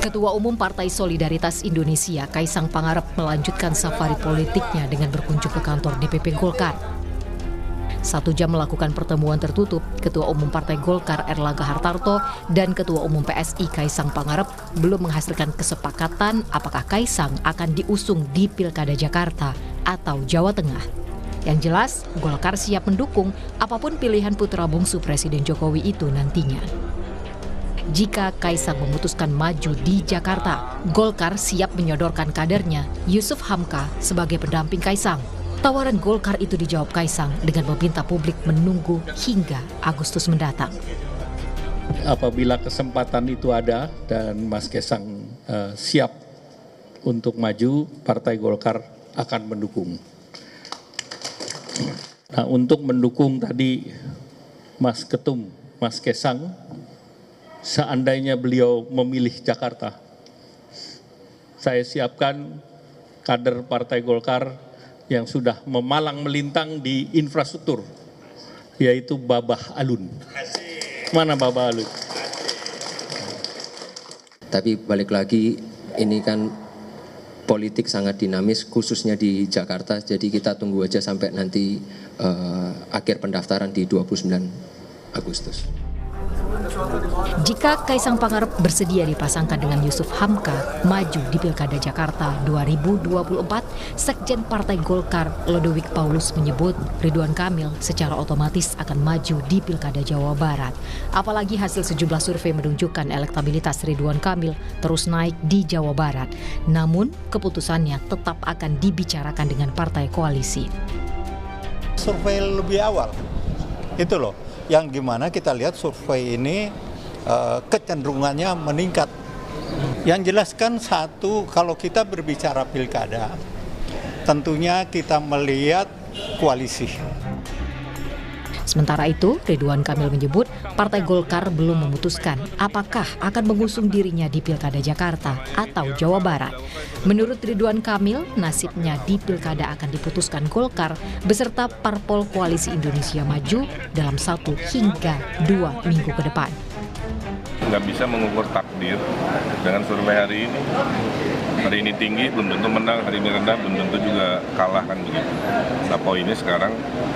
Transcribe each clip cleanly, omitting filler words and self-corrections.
Ketua Umum Partai Solidaritas Indonesia, Kaisang Pangarep, melanjutkan safari politiknya dengan berkunjung ke kantor DPP Golkar. 1 jam melakukan pertemuan tertutup, Ketua Umum Partai Golkar Erlangga Hartarto dan Ketua Umum PSI Kaisang Pangarep belum menghasilkan kesepakatan apakah Kaisang akan diusung di Pilkada Jakarta atau Jawa Tengah. Yang jelas, Golkar siap mendukung apapun pilihan putra bungsu Presiden Jokowi itu nantinya. Jika Kaisang memutuskan maju di Jakarta, Golkar siap menyodorkan kadernya Yusuf Hamka sebagai pendamping Kaisang. Tawaran Golkar itu dijawab Kaisang dengan meminta publik menunggu hingga Agustus mendatang. Apabila kesempatan itu ada dan Mas Kaisang siap untuk maju, Partai Golkar akan mendukung. Nah, untuk mendukung tadi Mas Ketum, Mas Kaisang, seandainya beliau memilih Jakarta, saya siapkan kader Partai Golkar yang sudah memalang melintang di infrastruktur, yaitu Babah Alun. Mana Babah Alun? Tapi balik lagi, ini kan politik sangat dinamis, khususnya di Jakarta, jadi kita tunggu aja sampai nanti akhir pendaftaran di 29 Agustus. Jika Kaisang Pangarep bersedia dipasangkan dengan Yusuf Hamka maju di Pilkada Jakarta 2024, Sekjen Partai Golkar Lodewijk Paulus menyebut Ridwan Kamil secara otomatis akan maju di Pilkada Jawa Barat. Apalagi hasil sejumlah survei menunjukkan elektabilitas Ridwan Kamil terus naik di Jawa Barat. Namun, keputusannya tetap akan dibicarakan dengan partai koalisi. Survei lebih awal, itu loh. Yang gimana kita lihat survei ini kecenderungannya meningkat. Yang jelaskan satu, kalau kita berbicara pilkada, tentunya kita melihat koalisi. Sementara itu, Ridwan Kamil menyebut Partai Golkar belum memutuskan apakah akan mengusung dirinya di Pilkada Jakarta atau Jawa Barat. Menurut Ridwan Kamil, nasibnya di Pilkada akan diputuskan Golkar beserta Parpol Koalisi Indonesia Maju dalam 1 hingga 2 minggu ke depan. Nggak bisa mengukur takdir dengan survei hari ini. Hari ini tinggi, belum tentu menang, hari ini rendah, belum tentu juga kalah, kan begitu. Nah, poinnya sekarang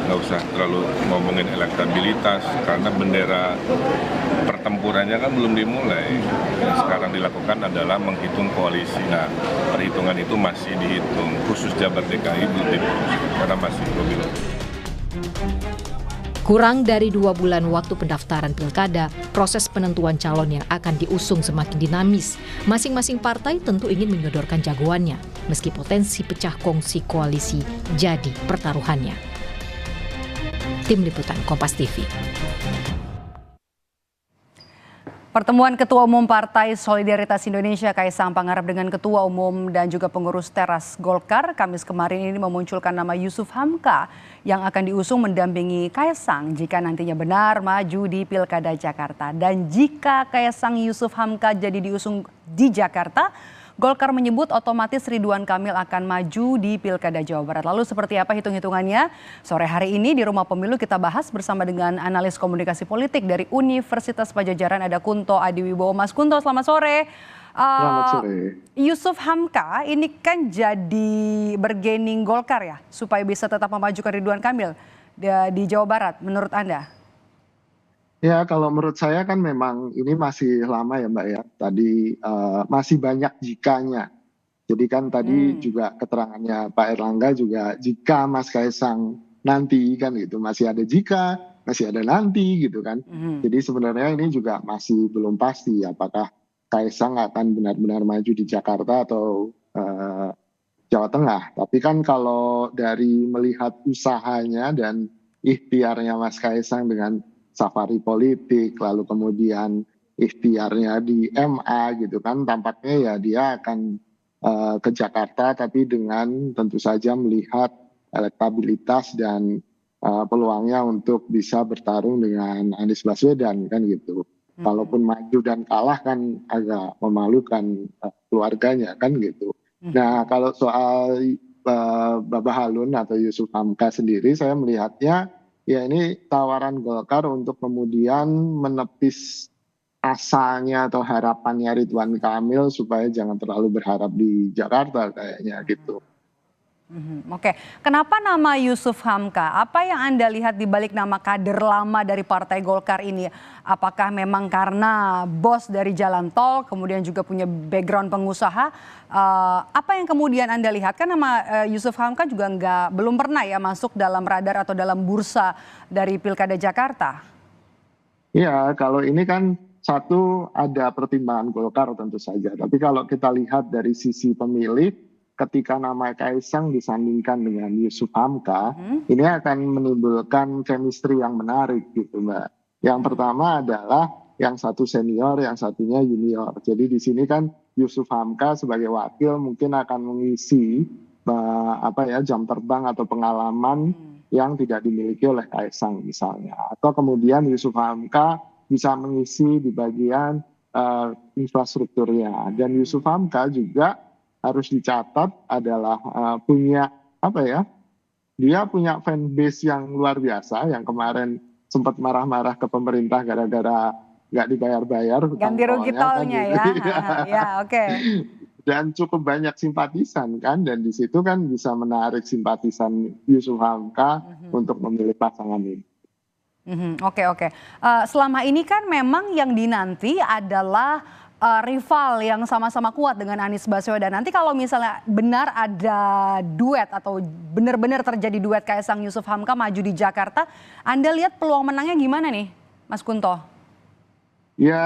nggak usah terlalu ngomongin elektabilitas, karena bendera pertempurannya kan belum dimulai. Yang sekarang dilakukan adalah menghitung koalisi. Nah, perhitungan itu masih dihitung, khusus Jabar DKI belum diputus, karena masih pemilu. Kurang dari 2 bulan waktu pendaftaran pilkada, proses penentuan calon yang akan diusung semakin dinamis. Masing-masing partai tentu ingin menyodorkan jagoannya, meski potensi pecah kongsi koalisi jadi pertaruhannya. Tim Liputan Kompas TV. Pertemuan Ketua Umum Partai Solidaritas Indonesia Kaisang Pangarep dengan Ketua Umum dan juga pengurus Teras Golkar Kamis kemarin ini memunculkan nama Yusuf Hamka yang akan diusung mendampingi Kaisang jika nantinya benar maju di Pilkada Jakarta. Dan jika Kaisang Yusuf Hamka jadi diusung di Jakarta, Golkar menyebut otomatis Ridwan Kamil akan maju di Pilkada Jawa Barat. Lalu seperti apa hitung-hitungannya? Sore hari ini di Rumah Pemilu kita bahas bersama dengan analis komunikasi politik dari Universitas Padjadjaran, ada Kunto Adiwibowo. Mas Kunto, selamat sore. Selamat sore. Yusuf Hamka ini kan jadi bargaining Golkar ya, supaya bisa tetap memajukan Ridwan Kamil di Jawa Barat, menurut Anda? Ya, kalau menurut saya kan memang ini masih lama ya Mbak ya. Tadi masih banyak jikanya. Jadi kan tadi juga keterangannya Pak Erlangga juga jika Mas Kaisang nanti kan gitu. Masih ada jika, masih ada nanti gitu kan. Jadi sebenarnya ini juga masih belum pasti apakah Kaisang akan benar-benar maju di Jakarta atau Jawa Tengah. Tapi kan kalau dari melihat usahanya dan ikhtiarnya Mas Kaisang dengan safari politik, lalu kemudian ikhtiarnya di MA gitu kan, tampaknya ya dia akan ke Jakarta, tapi dengan tentu saja melihat elektabilitas dan peluangnya untuk bisa bertarung dengan Anies Baswedan kan gitu. Kalaupun maju dan kalah kan agak memalukan keluarganya kan gitu. Nah kalau soal Bahlun atau Yusuf Hamka sendiri, saya melihatnya ya ini tawaran Golkar untuk kemudian menepis asanya atau harapannya Ridwan Kamil supaya jangan terlalu berharap di Jakarta kayaknya gitu. Oke, kenapa nama Yusuf Hamka? Apa yang Anda lihat di balik nama kader lama dari Partai Golkar ini? Apakah memang karena bos dari jalan tol, kemudian juga punya background pengusaha? Apa yang kemudian Anda lihat? Kan nama Yusuf Hamka juga belum pernah ya masuk dalam radar atau dalam bursa dari Pilkada Jakarta. Iya, kalau ini kan satu ada pertimbangan Golkar tentu saja. Tapi kalau kita lihat dari sisi pemilih, ketika nama Kaisang disandingkan dengan Yusuf Hamka, ini akan menimbulkan chemistry yang menarik gitu Mbak. Yang pertama adalah yang satu senior, yang satunya junior. Jadi di sini kan Yusuf Hamka sebagai wakil mungkin akan mengisi jam terbang atau pengalaman yang tidak dimiliki oleh Kaisang misalnya. Atau kemudian Yusuf Hamka bisa mengisi di bagian infrastrukturnya. Dan Yusuf Hamka juga harus dicatat adalah dia punya fanbase yang luar biasa yang kemarin sempat marah-marah ke pemerintah gara-gara nggak dibayar-bayar ganti rugi tolnya ya. Ya, oke. Dan cukup banyak simpatisan kan, dan di situ kan bisa menarik simpatisan Yusuf Hamka untuk memilih pasangan ini. Oke. Selama ini kan memang yang dinanti adalah rival yang sama-sama kuat dengan Anies Baswedan. Nanti kalau misalnya benar ada duet atau benar-benar terjadi duet Kaisang Yusuf Hamka maju di Jakarta, Anda lihat peluang menangnya gimana nih, Mas Kunto? Ya,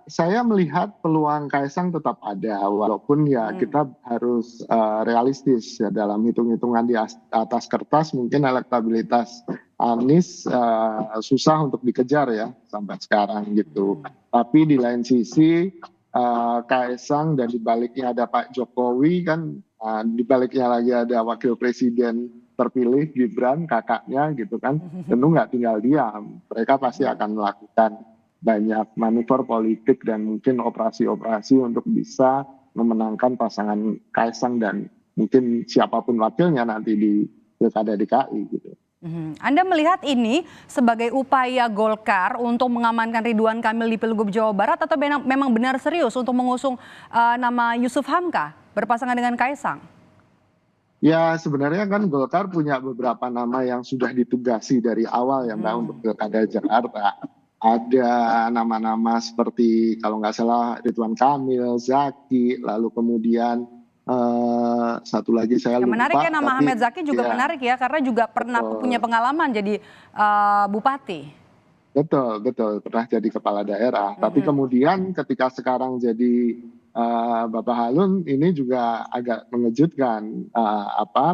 saya melihat peluang Kaisang tetap ada, walaupun ya kita harus realistis ya, dalam hitung-hitungan di atas kertas mungkin elektabilitas Anies susah untuk dikejar ya sampai sekarang gitu. Tapi di lain sisi Kaisang dan di baliknya ada Pak Jokowi kan, di baliknya lagi ada Wakil Presiden terpilih Gibran kakaknya gitu kan, tentu nggak tinggal diam. Mereka pasti akan melakukan banyak manuver politik dan mungkin operasi-operasi untuk bisa memenangkan pasangan Kaisang dan mungkin siapapun wakilnya nanti di Pilkada DKI gitu. Anda melihat ini sebagai upaya Golkar untuk mengamankan Ridwan Kamil di Pilgub Jawa Barat atau memang benar serius untuk mengusung nama Yusuf Hamka berpasangan dengan Kaisang? Ya sebenarnya kan Golkar punya beberapa nama yang sudah ditugasi dari awal ya Mbak untuk Pilkada Jakarta. Ada nama-nama seperti kalau nggak salah Ridwan Kamil, Zaki, lalu kemudian satu lagi saya lupa. Menarik ya nama Ahmed Zaki juga menarik ya karena juga pernah punya pengalaman jadi bupati. Betul pernah jadi kepala daerah. Tapi kemudian ketika sekarang jadi Bapak Halun ini juga agak mengejutkan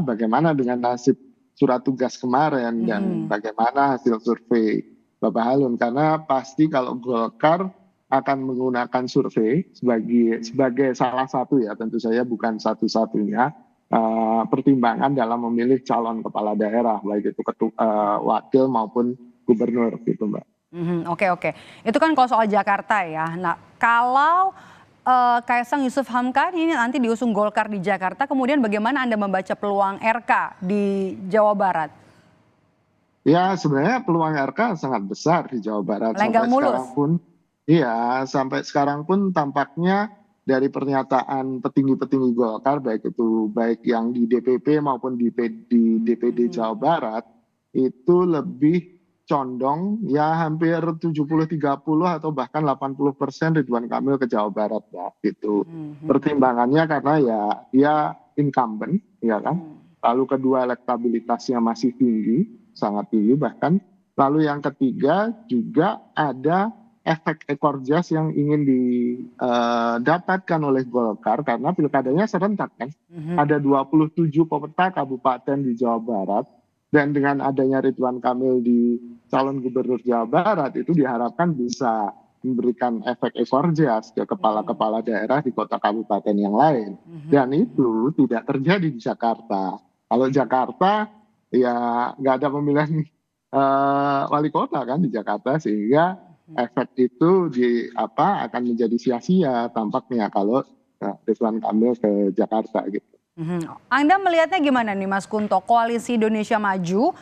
bagaimana dengan nasib surat tugas kemarin dan bagaimana hasil survei Bapak Halun, karena pasti kalau Golkar akan menggunakan survei sebagai salah satu ya, tentu saja bukan satu-satunya pertimbangan dalam memilih calon kepala daerah baik itu wakil maupun gubernur gitu Mbak. Oke. Itu kan kalau soal Jakarta ya. Nah kalau Kaisang Yusuf Hamka ini nanti diusung Golkar di Jakarta, kemudian bagaimana Anda membaca peluang RK di Jawa Barat? Ya sebenarnya peluang RK sangat besar di Jawa Barat. Sampai sekarang pun tampaknya dari pernyataan petinggi-petinggi Golkar baik yang di DPP maupun di DPD Jawa Barat itu lebih condong ya hampir 70-30 atau bahkan 80% Ridwan Kamil ke Jawa Barat ya gitu. Pertimbangannya karena ya dia incumbent ya kan. Lalu kedua elektabilitasnya masih tinggi, sangat tinggi bahkan. Lalu yang ketiga juga ada efek ekor jas yang ingin didapatkan oleh Golkar karena pilkadanya serentak kan. Ada 27 peta kabupaten di Jawa Barat dan dengan adanya Ridwan Kamil di calon gubernur Jawa Barat itu diharapkan bisa memberikan efek ekor jas ke kepala-kepala daerah di kota kabupaten yang lain. Dan itu tidak terjadi di Jakarta. Kalau Jakarta ya nggak ada pemilihan wali kota kan di Jakarta sehingga efek itu akan menjadi sia-sia tampaknya kalau Ridwan Kamil ke Jakarta gitu. Anda melihatnya gimana nih Mas Kunto, koalisi Indonesia Maju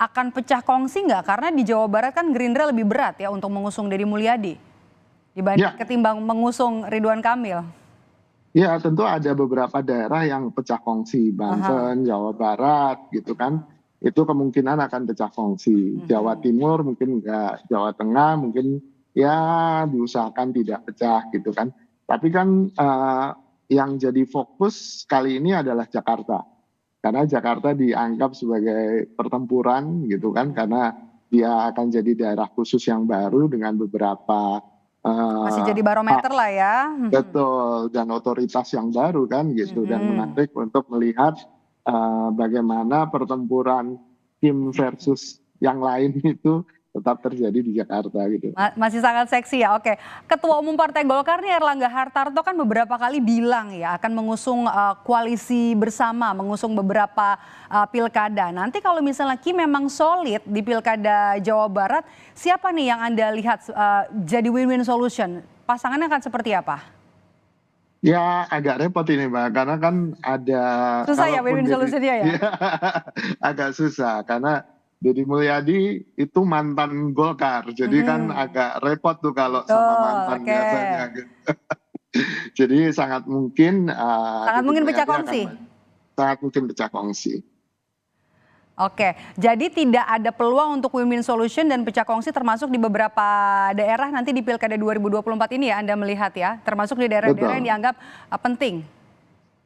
akan pecah kongsi nggak? Karena di Jawa Barat kan Gerindra lebih berat ya untuk mengusung Deddy Mulyadi dibanding ketimbang mengusung Ridwan Kamil. Ya tentu ada beberapa daerah yang pecah kongsi, Banten, Jawa Barat gitu kan. Itu kemungkinan akan pecah kongsi. Jawa Timur mungkin enggak, Jawa Tengah mungkin ya diusahakan tidak pecah gitu kan. Tapi kan yang jadi fokus kali ini adalah Jakarta. Karena Jakarta dianggap sebagai pertempuran gitu kan, karena dia akan jadi daerah khusus yang baru dengan beberapa masih jadi barometer lah ya. Betul, dan otoritas yang baru kan gitu, dan menarik untuk melihat bagaimana pertempuran tim versus yang lain itu tetap terjadi di Jakarta gitu. Masih sangat seksi ya, oke. Ketua Umum Partai Golkar nih Erlangga Hartarto kan beberapa kali bilang ya akan mengusung koalisi bersama, mengusung beberapa pilkada. Nanti kalau misalnya Kim memang solid di pilkada Jawa Barat, siapa nih yang Anda lihat jadi win-win solution? Pasangannya akan seperti apa? Ya agak repot ini Mbak, karena kan ada... Susah ya win-win solutionnya ya? Agak susah, karena Deddy Mulyadi itu mantan Golkar, jadi kan agak repot tuh kalau sama mantan biasanya gitu. Jadi sangat mungkin pecah kongsi. Sangat mungkin pecah kongsi. Oke, jadi tidak ada peluang untuk win-win solution dan pecah kongsi termasuk di beberapa daerah nanti di Pilkada 2024 ini ya Anda melihat ya, termasuk di daerah-daerah yang dianggap penting.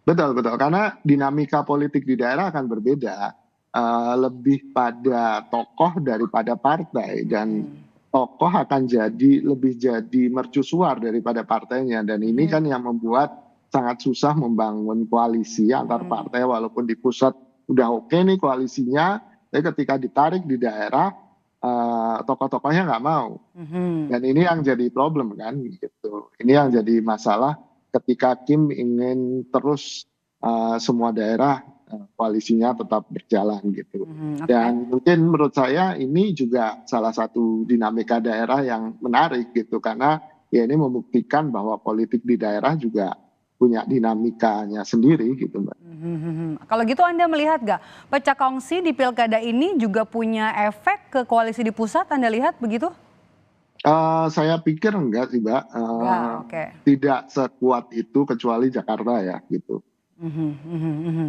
Betul, karena dinamika politik di daerah akan berbeda. Lebih pada tokoh daripada partai, dan tokoh akan lebih jadi mercusuar daripada partainya, dan ini kan yang membuat sangat susah membangun koalisi antar partai walaupun di pusat udah oke nih koalisinya, tapi ketika ditarik di daerah tokoh-tokohnya nggak mau, dan ini yang jadi problem kan gitu. Ini yang jadi masalah ketika Kim ingin terus semua daerah koalisinya tetap berjalan gitu. Dan mungkin menurut saya ini juga salah satu dinamika daerah yang menarik gitu, karena ya ini membuktikan bahwa politik di daerah juga punya dinamikanya sendiri gitu Mbak. Kalau gitu Anda melihat nggak pecah kongsi di pilkada ini juga punya efek ke koalisi di pusat, Anda lihat begitu? Saya pikir enggak sih Mbak, tidak sekuat itu kecuali Jakarta ya gitu.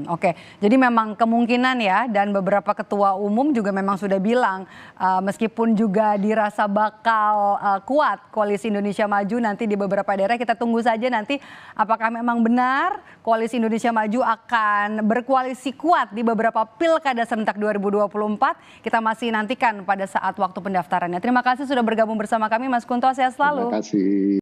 Oke, jadi memang kemungkinan ya, dan beberapa ketua umum juga memang sudah bilang meskipun juga dirasa bakal kuat koalisi Indonesia Maju nanti di beberapa daerah, kita tunggu saja nanti apakah memang benar koalisi Indonesia Maju akan berkoalisi kuat di beberapa pilkada serentak 2024. Kita masih nantikan pada saat waktu pendaftarannya. Terima kasih sudah bergabung bersama kami Mas Kunto, sehat selalu. Terima kasih.